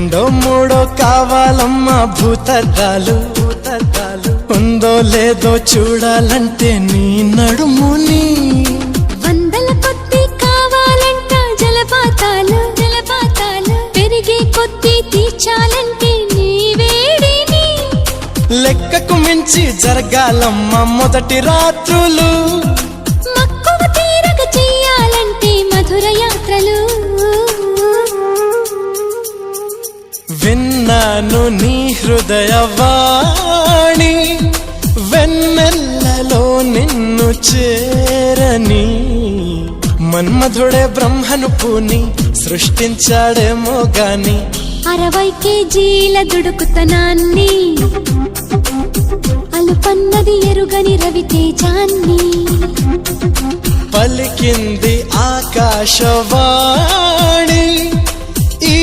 రెండో మూడో కావాలమ్మా భూతద్దాలు ఉందో లేదో చూడాలంటే నీ నడుముని వందల కొద్ది కావాలంట జలపాతాలు పెరిగే కొద్ది తీర్చాలంటే నీ వేడిని లెక్కకు మించి జరగాలమ్మా మొదటి రాత్రులు మక్కువ తీరక చెయ్యాలంటే మధుర యాత్రలు విన్నాను నీ హృదయవాణి వెన్నెల్లలో నిన్ను చేరని మన్మధుడే బ్రహ్మను పూని సృష్టించాడేమో గాని 60 కేజీల దుడుకుతనాన్ని అలుపన్నది ఎరుగని రవితేజాన్ని పలికింది ఆకాశవాణి ఈ